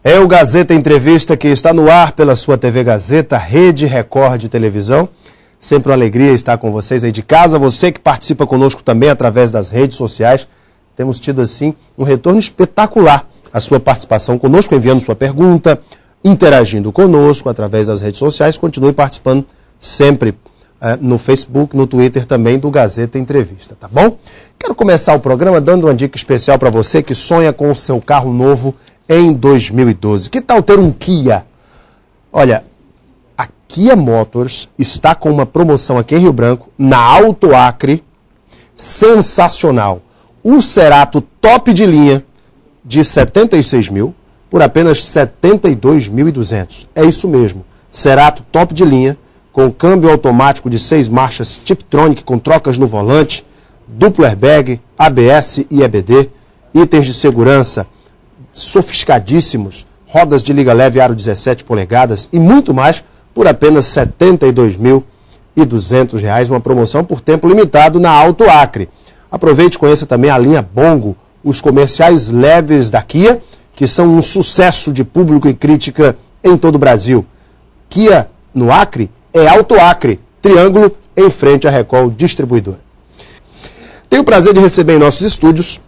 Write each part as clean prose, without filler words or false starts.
É o Gazeta Entrevista que está no ar pela sua TV Gazeta, Rede Record de Televisão. Sempre uma alegria estar com vocês aí de casa. Você que participa conosco também através das redes sociais. Temos tido, assim, um retorno espetacular à sua participação conosco, enviando sua pergunta, interagindo conosco através das redes sociais. Continue participando sempre no Facebook, no Twitter também do Gazeta Entrevista, tá bom? Quero começar o programa dando uma dica especial para você que sonha com o seu carro novo em 2012. Que tal ter um Kia? Olha, a Kia Motors está com uma promoção aqui em Rio Branco, na Auto Acre, sensacional. O Cerato top de linha de 76 mil por apenas 72.200. É isso mesmo, Cerato top de linha, com câmbio automático de 6 marchas Tiptronic com trocas no volante, duplo airbag, ABS e EBD, itens de segurança sofisticadíssimos, rodas de liga leve aro 17 polegadas e muito mais por apenas R$ 72.200, uma promoção por tempo limitado na Auto Acre. Aproveite e conheça também a linha Bongo, os comerciais leves da Kia, que são um sucesso de público e crítica em todo o Brasil. Kia no Acre é Auto Acre, Triângulo, em frente à Record Distribuidora. Tenho o prazer de receber em nossos estúdios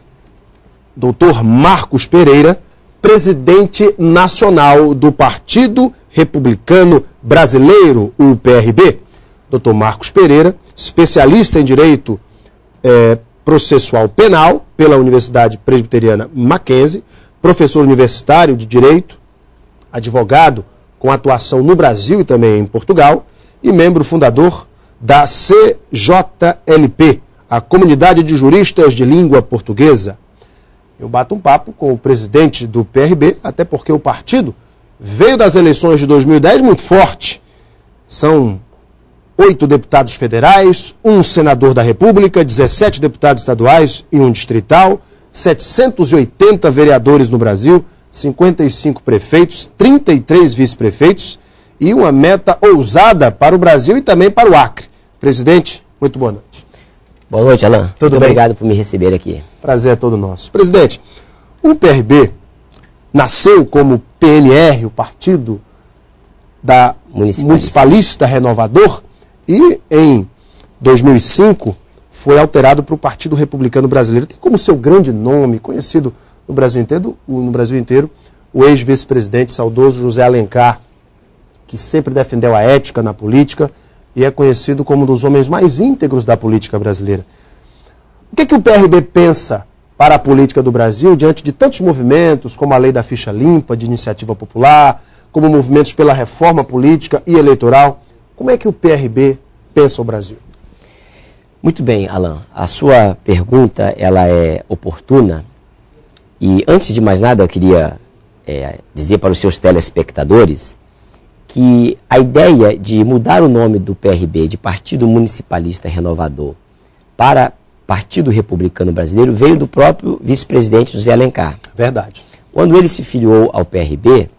Dr. Marcos Pereira, presidente nacional do Partido Republicano Brasileiro, o PRB. Dr. Marcos Pereira, especialista em Direito Processual Penal pela Universidade Presbiteriana Mackenzie, professor universitário de Direito, advogado com atuação no Brasil e também em Portugal, e membro fundador da CJLP, a Comunidade de Juristas de Língua Portuguesa. Eu bato um papo com o presidente do PRB, até porque o partido veio das eleições de 2010 muito forte. São 8 deputados federais, 1 senador da República, 17 deputados estaduais e 1 distrital, 780 vereadores no Brasil, 55 prefeitos, 33 vice-prefeitos e uma meta ousada para o Brasil e também para o Acre. Presidente, muito boa noite. Boa noite, Alain. Tudo bem? Obrigado por me receber aqui. Prazer é todo nosso. Presidente, o PRB nasceu como PNR, o Partido da Municipalista Renovador, e em 2005 foi alterado para o Partido Republicano Brasileiro. Tem como seu grande nome, conhecido no Brasil inteiro, o ex-vice-presidente saudoso José Alencar, que sempre defendeu a ética na política e é conhecido como um dos homens mais íntegros da política brasileira. O que o PRB pensa para a política do Brasil diante de tantos movimentos, como a lei da ficha limpa, de iniciativa popular, como movimentos pela reforma política e eleitoral? Como é que o PRB pensa o Brasil? Muito bem, Alain. A sua pergunta ela é oportuna. E antes de mais nada, eu queria dizer para os seus telespectadores que a ideia de mudar o nome do PRB de Partido Municipalista Renovador para Partido Republicano Brasileiro veio do próprio vice-presidente José Alencar. Verdade. Quando ele se filiou ao PRB,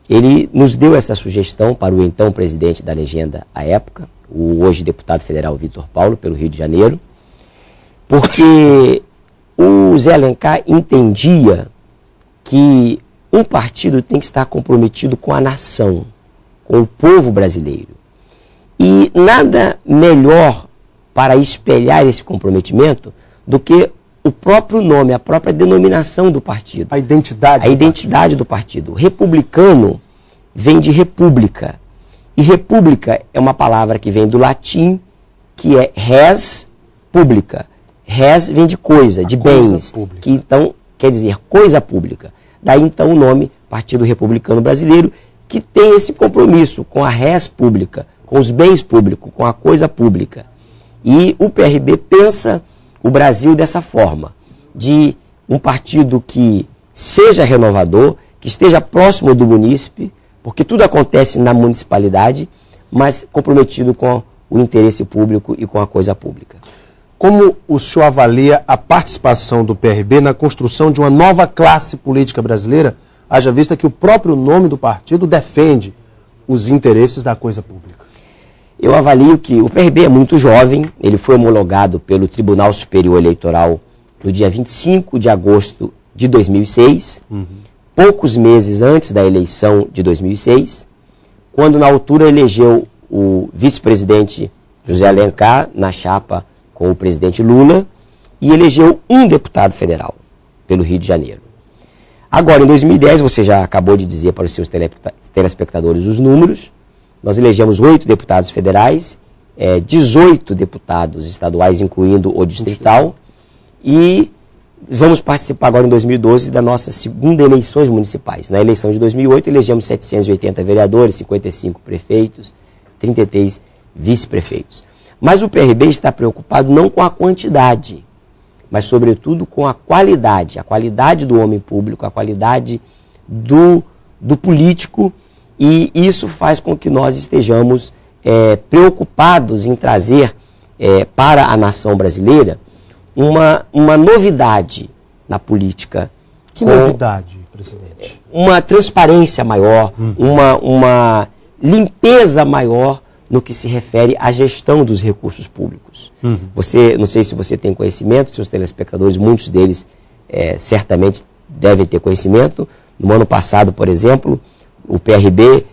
ele nos deu essa sugestão para o então presidente da legenda à época, o hoje deputado federal Vitor Paulo, pelo Rio de Janeiro, porque o Zé Alencar entendia que um partido tem que estar comprometido com a nação, com o povo brasileiro. E nada melhor para espelhar esse comprometimento do que o próprio nome, a própria denominação do partido. A identidade. A identidade do partido. Republicano vem de república. E república é uma palavra que vem do latim, que é res pública. Res vem de coisa, de bens, que então quer dizer coisa pública. Daí então o nome Partido Republicano Brasileiro, que tem esse compromisso com a res pública, com os bens públicos, com a coisa pública. E o PRB pensa o Brasil dessa forma, de um partido que seja renovador, que esteja próximo do munícipe, porque tudo acontece na municipalidade, mas comprometido com o interesse público e com a coisa pública. Como o senhor avalia a participação do PRB na construção de uma nova classe política brasileira, haja vista que o próprio nome do partido defende os interesses da coisa pública? Eu avalio que o PRB é muito jovem, ele foi homologado pelo Tribunal Superior Eleitoral no dia 25 de agosto de 2006, poucos meses antes da eleição de 2006, quando na altura elegeu o vice-presidente José Alencar na chapa com o presidente Lula e elegeu um deputado federal pelo Rio de Janeiro. Agora, em 2010, você já acabou de dizer para os seus telespectadores os números, nós elegemos 8 deputados federais, 18 deputados estaduais, incluindo o distrital, e vamos participar agora em 2012 da nossa segunda eleições municipais. Na eleição de 2008, elegemos 780 vereadores, 55 prefeitos, 33 vice-prefeitos. Mas o PRB está preocupado não com a quantidade, mas sobretudo com a qualidade do homem público, a qualidade do político, e isso faz com que nós estejamos preocupados em trazer para a nação brasileira uma novidade na política. Que novidade, presidente? Uma transparência maior, uma limpeza maior no que se refere à gestão dos recursos públicos. Não sei se você tem conhecimento, seus telespectadores, muitos deles certamente devem ter conhecimento. No ano passado, por exemplo, o PRB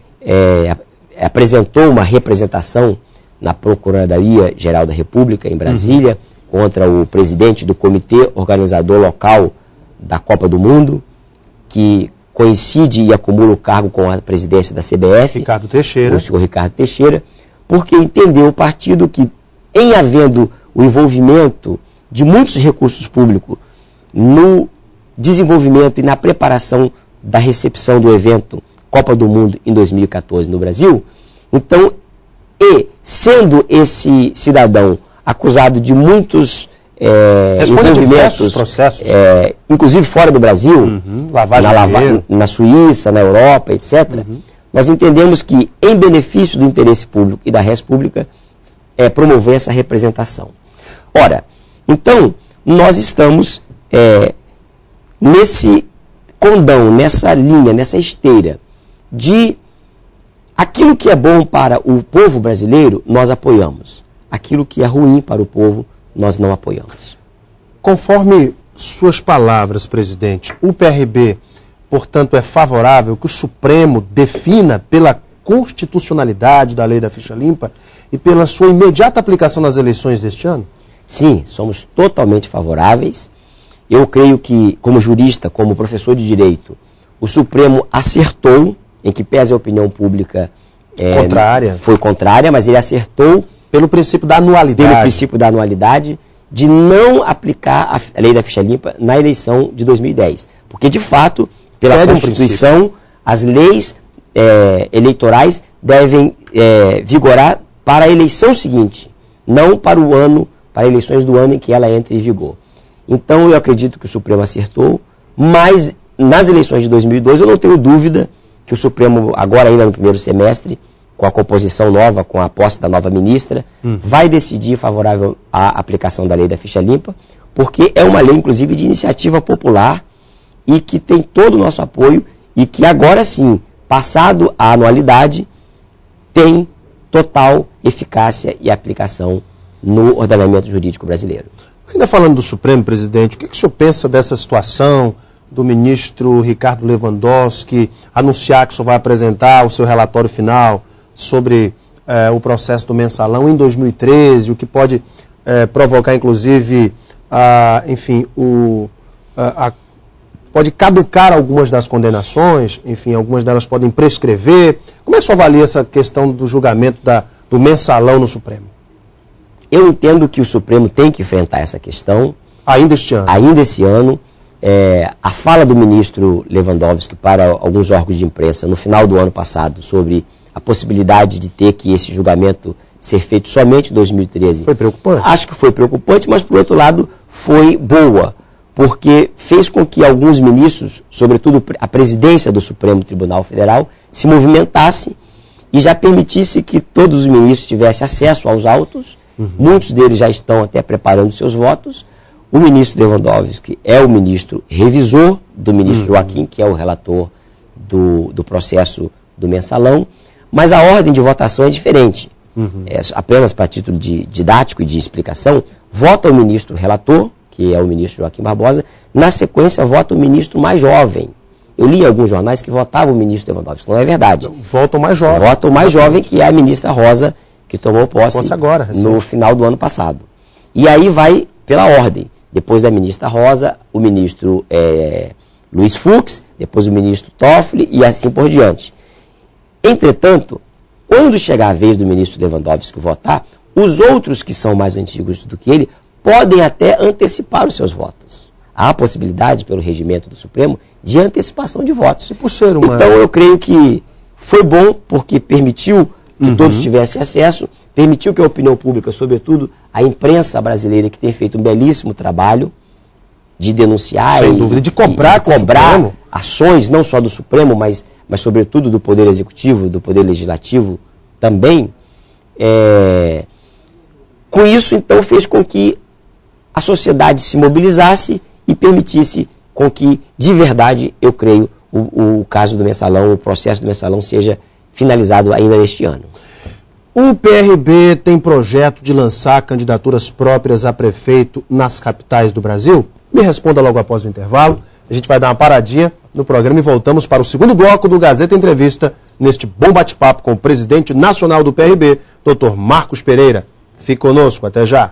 apresentou uma representação na Procuradoria-Geral da República, em Brasília, contra o presidente do Comitê Organizador Local da Copa do Mundo, que coincide e acumula o cargo com a presidência da CBF, Ricardo Teixeira. O senhor Ricardo Teixeira, porque entendeu o partido que, em havendo o envolvimento de muitos recursos públicos no desenvolvimento e na preparação da recepção do evento Copa do Mundo em 2014 no Brasil, então, sendo esse cidadão acusado de muitos envolvimentos, processos, inclusive fora do Brasil, na Suíça, na Europa, etc., nós entendemos que, em benefício do interesse público e da res pública, promover essa representação. Ora, então, nós estamos nesse condão, nessa linha, nessa esteira de aquilo que é bom para o povo brasileiro, nós apoiamos. Aquilo que é ruim para o povo, nós não apoiamos. Conforme suas palavras, presidente, o PRB, portanto, é favorável que o Supremo defina pela constitucionalidade da lei da ficha limpa e pela sua imediata aplicação nas eleições deste ano? Sim, somos totalmente favoráveis. Eu creio que, como jurista, como professor de direito, o Supremo acertou, em que pese a opinião pública foi contrária, mas ele acertou pelo princípio da anualidade, de não aplicar a lei da ficha limpa na eleição de 2010. Porque, de fato, pela Constituição, as leis eleitorais devem vigorar para a eleição seguinte, não para eleições do ano em que ela entre em vigor. Então, eu acredito que o Supremo acertou, mas nas eleições de 2012 eu não tenho dúvida que o Supremo, agora ainda no primeiro semestre, com a composição nova, com a posse da nova ministra, vai decidir favorável à aplicação da lei da ficha limpa, porque é uma lei, inclusive, de iniciativa popular e que tem todo o nosso apoio e que agora sim, passado a anualidade, tem total eficácia e aplicação no ordenamento jurídico brasileiro. Ainda falando do Supremo, presidente, o que o senhor pensa dessa situação do ministro Ricardo Lewandowski anunciar que o senhor vai apresentar o seu relatório final sobre o processo do mensalão em 2013, o que pode provocar, inclusive, pode caducar algumas das condenações, enfim, algumas delas podem prescrever. Como é que o senhor avalia essa questão do julgamento do mensalão no Supremo? Eu entendo que o Supremo tem que enfrentar essa questão. Ainda este ano? Ainda esse ano. A fala do ministro Lewandowski para alguns órgãos de imprensa no final do ano passado sobre a possibilidade de ter que esse julgamento ser feito somente em 2013. Foi preocupante? Acho que foi preocupante, mas, por outro lado, foi boa, porque fez com que alguns ministros, sobretudo a presidência do Supremo Tribunal Federal, se movimentasse e já permitisse que todos os ministros tivessem acesso aos autos. Muitos deles já estão até preparando seus votos. O ministro Lewandowski é o ministro revisor do ministro Joaquim, que é o relator do processo do mensalão, mas a ordem de votação é diferente. Apenas para título didático e de explicação, vota o ministro relator, que é o ministro Joaquim Barbosa, na sequência vota o ministro mais jovem, Eu li em alguns jornais que votavam o ministro Lewandowski. Não é verdade. Votam mais jovem. Votam mais jovem, que é a ministra Rosa, que tomou posse agora, no final do ano passado. E aí vai pela ordem. Depois da ministra Rosa, o ministro Luiz Fux, depois o ministro Toffoli e assim por diante. Entretanto, quando chegar a vez do ministro Lewandowski votar, os outros que são mais antigos do que ele podem até antecipar os seus votos. Há a possibilidade, pelo regimento do Supremo, de antecipação de votos. E por ser uma... Então eu creio que foi bom porque permitiu que todos tivessem acesso, permitiu que a opinião pública, sobretudo a imprensa brasileira, que tem feito um belíssimo trabalho de denunciar sem dúvida, de cobrar ações, não só do Supremo, mas sobretudo do Poder Executivo, do Poder Legislativo também. Com isso, então, fez com que a sociedade se mobilizasse e permitisse com que, de verdade, eu creio, o caso do Mensalão, o processo do Mensalão seja finalizado ainda neste ano. O PRB tem projeto de lançar candidaturas próprias a prefeito nas capitais do Brasil? Me responda logo após o intervalo. A gente vai dar uma paradinha no programa e voltamos para o segundo bloco do Gazeta Entrevista, neste bom bate-papo com o presidente nacional do PRB, Dr. Marcos Pereira. Fique conosco, até já.